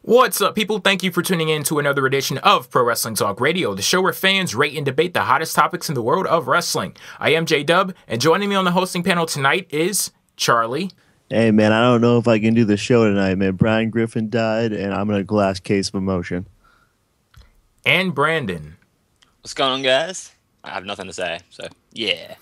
What's up, people? Thank you for tuning in to another edition of Pro Wrestling Talk Radio, the show where fans rate and debate the hottest topics in the world of wrestling. I am J-Dub, and joining me on the hosting panel tonight is Charlie. Hey, man, I don't know if I can do the show tonight, man. Brian Griffin died, and I'm in a glass case of emotion. And Brandon. What's going on, guys? I have nothing to say, so yeah.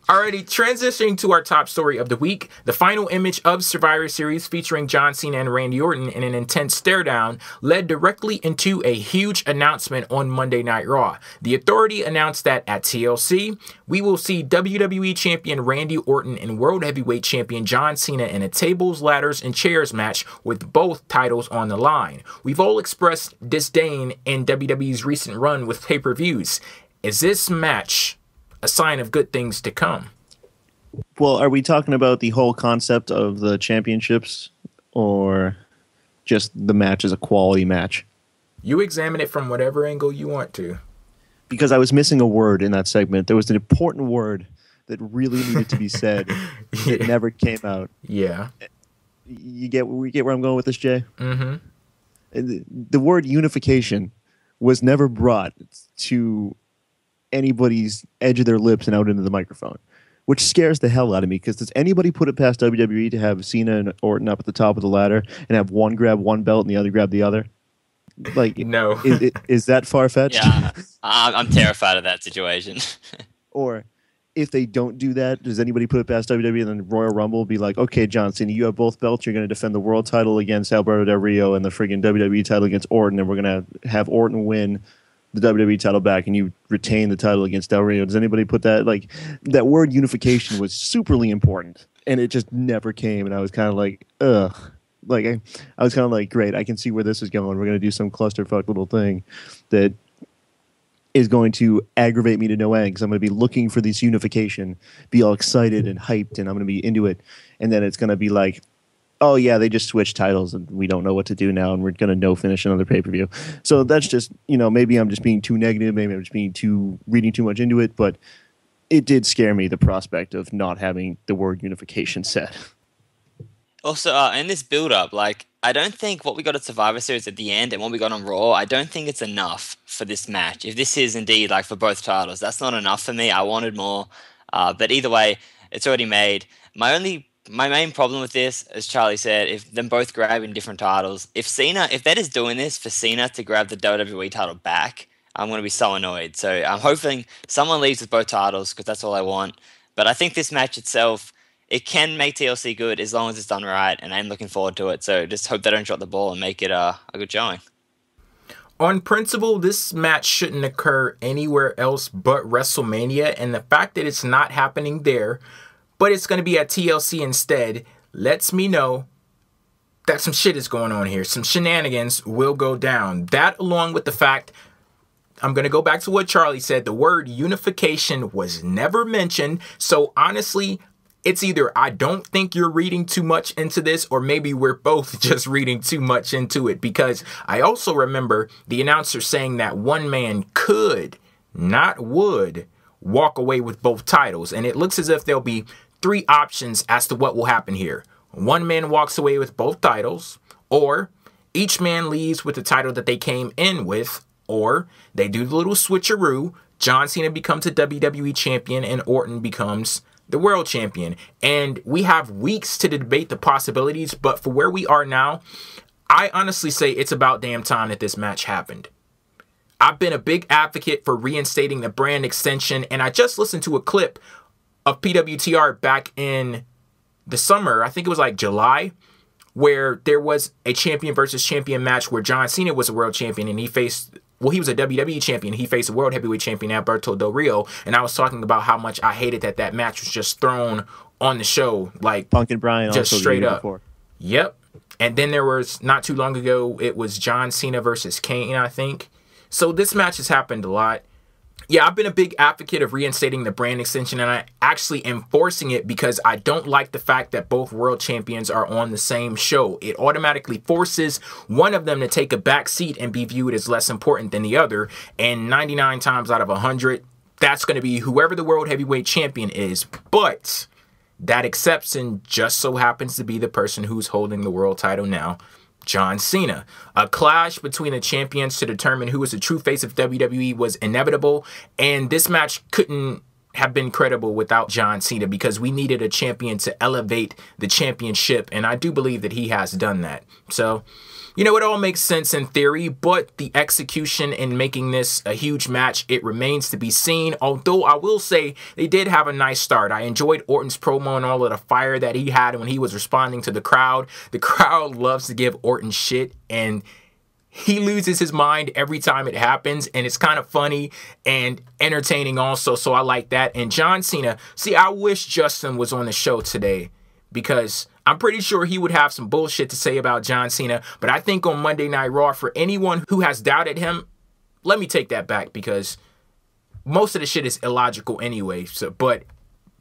Alrighty, transitioning to our top story of the week, the final image of Survivor Series featuring John Cena and Randy Orton in an intense stare-down led directly into a huge announcement on Monday Night Raw. The Authority announced that at TLC, we will see WWE Champion Randy Orton and World Heavyweight Champion John Cena in a tables, ladders, and chairs match with both titles on the line. We've all expressed disdain in WWE's recent run with pay-per-views. Is this match a sign of good things to come? Well, are we talking about the whole concept of the championships or just the match as a quality match? You examine it from whatever angle you want to. Because I was missing a word in that segment. There was an important word that really needed to be said. Yeah. It never came out. Yeah. You get where I'm going with this, Jay? Mm-hmm. The word unification was never brought to anybody's edge of their lips and out into the microphone, which scares the hell out of me, because does anybody put it past WWE to have Cena and Orton up at the top of the ladder and have one grab one belt and the other grab the other? Like, no. Is that far-fetched? Yeah, I'm terrified of that situation. Or if they don't do that, does anybody put it past WWE and then Royal Rumble be like, okay, John Cena, you have both belts, you're going to defend the world title against Alberto Del Rio and the friggin' WWE title against Orton, and we're going to have Orton win the WWE title back and you retain the title against Del Rio. Does anybody put that? Like, that word unification was superly important and it just never came, and I was kind of like, ugh. Like, I was kind of like, great, I can see where this is going. We're going to do some clusterfuck little thing that is going to aggravate me to no end, because I'm going to be looking for this unification, be all excited and hyped, and I'm going to be into it, and then it's going to be like, oh yeah, they just switched titles and we don't know what to do now, and we're going to no finish another pay-per-view. So that's just, maybe I'm just being too negative, maybe I'm just reading too much into it, but it did scare me, the prospect of not having the word unification said. Also, in this build-up, I don't think what we got at Survivor Series at the end and what we got on Raw, I don't think it's enough for this match. If this is indeed for both titles, that's not enough for me. I wanted more, but either way, it's already made. My main problem with this, as Charlie said, if them both grabbing different titles, if that is doing this for Cena to grab the WWE title back, I'm going to be so annoyed. So I'm hoping someone leaves with both titles, because that's all I want. But I think this match itself, it can make TLC good as long as it's done right, and I'm looking forward to it. So just hope they don't drop the ball and make it a good showing. On principle, this match shouldn't occur anywhere else but WrestleMania, and the fact that it's not happening there, but it's going to be at TLC instead, lets me know that some shit is going on here. Some shenanigans will go down. That, along with the fact, I'm going to go back to what Charlie said, the word unification was never mentioned. So honestly, it's either I don't think you're reading too much into this, or maybe we're both just reading too much into it, because I also remember the announcer saying that one man could, not would, walk away with both titles. And it looks as if there'll be three options as to what will happen here. One man walks away with both titles, or each man leaves with the title that they came in with, or they do the little switcheroo. John Cena becomes a WWE champion and Orton becomes the world champion. And we have weeks to debate the possibilities, but for where we are now, I honestly say it's about damn time that this match happened. I've been a big advocate for reinstating the brand extension, and I just listened to a clip of PWTR back in the summer, I think it was July, where there was a champion versus champion match where John Cena was a world champion and he was a WWE champion. He faced a world heavyweight champion, Alberto Del Rio, and I was talking about how much I hated that match was just thrown on the show, Punk and Bryan, just also straight up. Before. Yep. And then there was, not too long ago, it was John Cena versus Kane, I think. So this match has happened a lot. Yeah, I've been a big advocate of reinstating the brand extension, and I actually enforcing it, because I don't like the fact that both world champions are on the same show. It automatically forces one of them to take a back seat and be viewed as less important than the other. And 99 times out of 100, that's going to be whoever the world heavyweight champion is. But that exception just so happens to be the person who's holding the world title now, John Cena. A clash between the champions to determine who was the true face of WWE was inevitable, and this match couldn't have been credible without John Cena because we needed a champion to elevate the championship, and I do believe that he has done that. So, you know, it all makes sense in theory, but the execution in making this a huge match, it remains to be seen. Although I will say they did have a nice start. I enjoyed Orton's promo and all of the fire that he had when he was responding to the crowd. The crowd loves to give Orton shit, and he loses his mind every time it happens, and it's kind of funny and entertaining also, so I like that. And John Cena, see, I wish Justin was on the show today because I'm pretty sure he would have some bullshit to say about John Cena, but I think on Monday Night Raw, for anyone who has doubted him, let me take that back because most of the shit is illogical anyway. So, but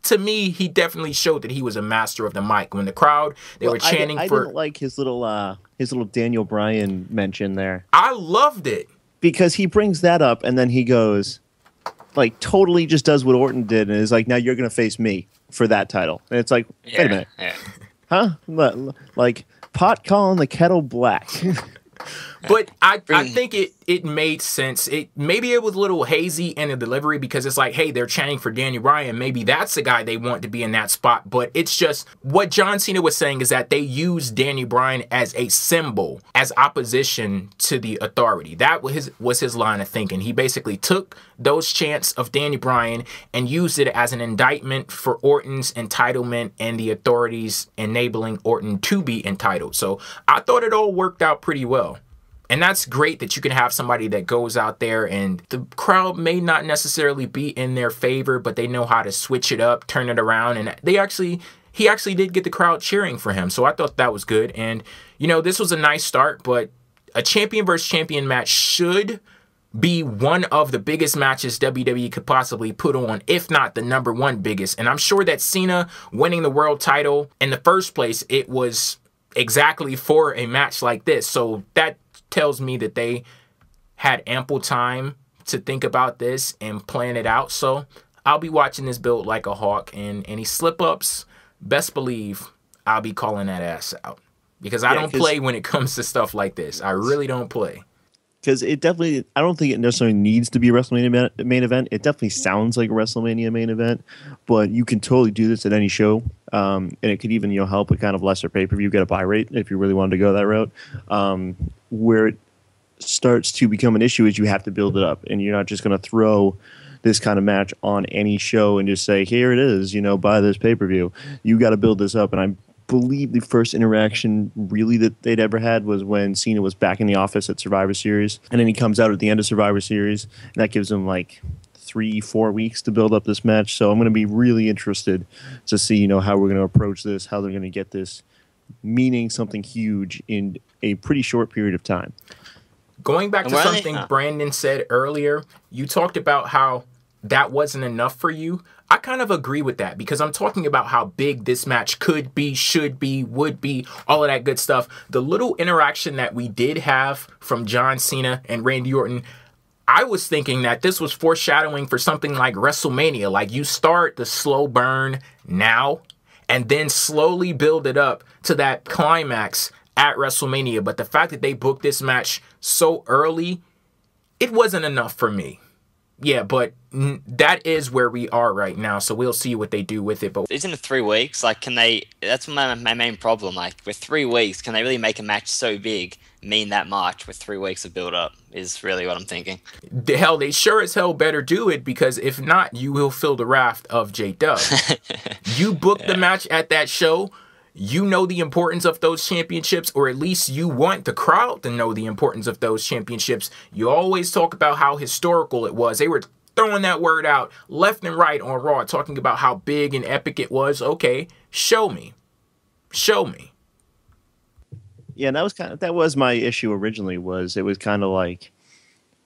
to me, he definitely showed that he was a master of the mic. When the crowd, they were chanting I didn't like his little Daniel Bryan mention there. I loved it. Because he brings that up and then he goes, like, totally just does what Orton did and is like, now you're going to face me for that title. And it's like, wait a minute. Yeah. Huh? Like, pot calling the kettle black. But I think it made sense. Maybe it was a little hazy in the delivery because it's like, hey, they're chanting for Daniel Bryan. Maybe that's the guy they want to be in that spot. But it's just what John Cena was saying is that they use Daniel Bryan as a symbol, as opposition to the authority. That was his line of thinking. He basically took those chants of Daniel Bryan and used it as an indictment for Orton's entitlement and the authorities enabling Orton to be entitled. So I thought it all worked out pretty well. And that's great that you can have somebody that goes out there and the crowd may not necessarily be in their favor, but they know how to switch it up, turn it around. And he actually did get the crowd cheering for him. So I thought that was good. And, you know, this was a nice start, but a champion versus champion match should be one of the biggest matches WWE could possibly put on, if not the #1 biggest. And I'm sure that Cena winning the world title in the first place, it was exactly for a match like this. So that tells me that they had ample time to think about this and plan it out. So I'll be watching this build like a hawk, and any slip-ups, best believe I'll be calling that ass out. Because I don't play when it comes to stuff like this. I really don't play. Because it definitely, I don't think it necessarily needs to be a WrestleMania main event. It definitely sounds like a WrestleMania main event, but you can totally do this at any show. And it could even, help a kind of lesser pay-per-view get a buy rate if you really wanted to go that route. Where it starts to become an issue is you have to build it up, and you're not just going to throw this kind of match on any show and just say, here it is, buy this pay-per-view. You got to build this up, and I believe the first interaction really that they'd ever had was when Cena was back in the office at Survivor Series, and then he comes out at the end of Survivor Series, and that gives him like 3-4 weeks to build up this match. So I'm going to be really interested to see, how we're going to approach this, how they're going to get this meaning something huge in a pretty short period of time. Going back to something Brandon said earlier, you talked about how that wasn't enough for you. I kind of agree with that because I'm talking about how big this match could be, should be, would be, all of that good stuff. The little interaction that we did have from John Cena and Randy Orton, I was thinking that this was foreshadowing for something like WrestleMania. Like you start the slow burn now and then slowly build it up to that climax at WrestleMania. But the fact that they booked this match so early, it wasn't enough for me. Yeah, but that is where we are right now, so we'll see what they do with it. But isn't it 3 weeks? Like, can they? That's my main problem. Like, with 3 weeks, can they really make a match so big mean that much with 3 weeks of build up? Is really what I'm thinking. The hell, they sure as hell better do it, because if not, you will feel the wrath of J-Dub. You booked the match at that show. You know the importance of those championships, or at least you want the crowd to know the importance of those championships. You always talk about how historical it was. They were throwing that word out left and right on Raw, talking about how big and epic it was. Okay, show me. Show me. Yeah, and that was my issue originally. It was kind of like,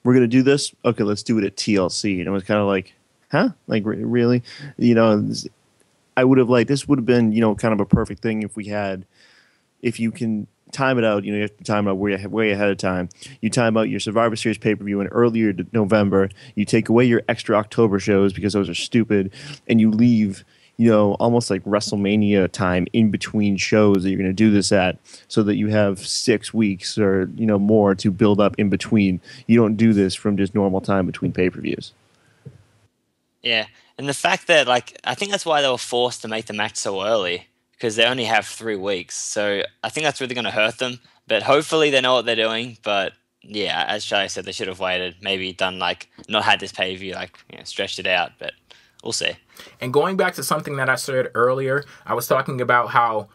we're gonna do this. Okay, let's do it at TLC, and it was kind of like, huh? Like really? I would have this would have been, kind of a perfect thing if you can time it out, you have to time it out way ahead of time. You time out your Survivor Series pay-per-view in earlier November. You take away your extra October shows because those are stupid, and you leave, almost like WrestleMania time in between shows that you're going to do this at, so that you have 6 weeks or, more to build up in between. You don't do this from just normal time between pay-per-views. Yeah, and the fact that, I think that's why they were forced to make the match so early, because they only have 3 weeks. So I think that's really going to hurt them. But hopefully they know what they're doing. But yeah, as Charlie said, they should have waited, maybe done not had this pay-per-view, stretched it out. But we'll see. And going back to something that I said earlier, I was talking about how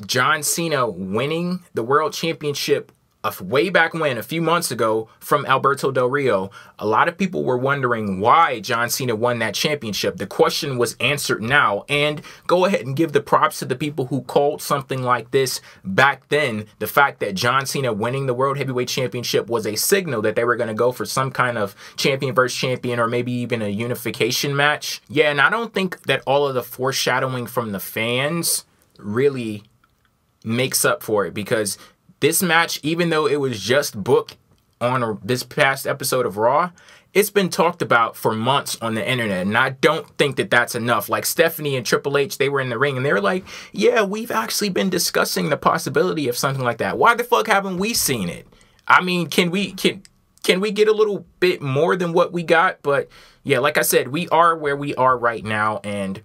John Cena winning the World Championship way back when, a few months ago, from Alberto Del Rio. A lot of people were wondering why John Cena won that championship. The question was answered now, and go ahead and give the props to the people who called something like this back then. The fact that John Cena winning the World Heavyweight Championship was a signal that they were going to go for some kind of champion versus champion, or maybe even a unification match. Yeah, and I don't think that all of the foreshadowing from the fans really makes up for it, because this match, even though it was just booked on this past episode of Raw, it's been talked about for months on the internet, and I don't think that that's enough. Like Stephanie and Triple H, they were in the ring, and they were like, yeah, we've actually been discussing the possibility of something like that. Why the fuck haven't we seen it? I mean, can we get a little bit more than what we got? But yeah, like I said, we are where we are right now, and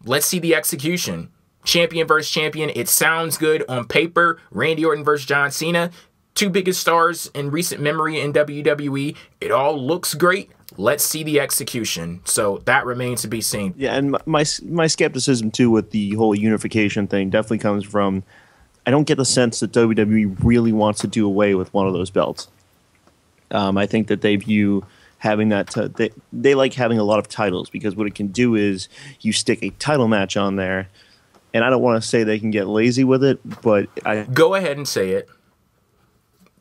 let's see the execution. Champion versus champion. It sounds good on paper. Randy Orton versus John Cena. 2 biggest stars in recent memory in WWE. It all looks great. Let's see the execution. So that remains to be seen. Yeah, and my skepticism too with the whole unification thing definitely comes from, I don't get the sense that WWE really wants to do away with one of those belts. I think that they view having that they like having a lot of titles, because what it can do is you stick a title match on there. And I don't want to say they can get lazy with it, but go ahead and say it.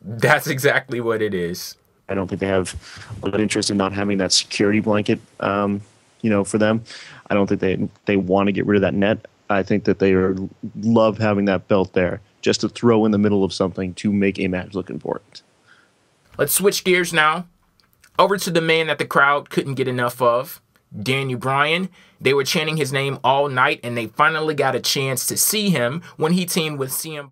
That's exactly what it is. I don't think they have a lot of interest in not having that security blanket, for them. I don't think they want to get rid of that net. I think that they love having that belt there just to throw in the middle of something to make a match look important. Let's switch gears now over to the man that the crowd couldn't get enough of, Daniel Bryan. They were chanting his name all night, and they finally got a chance to see him when he teamed with CM.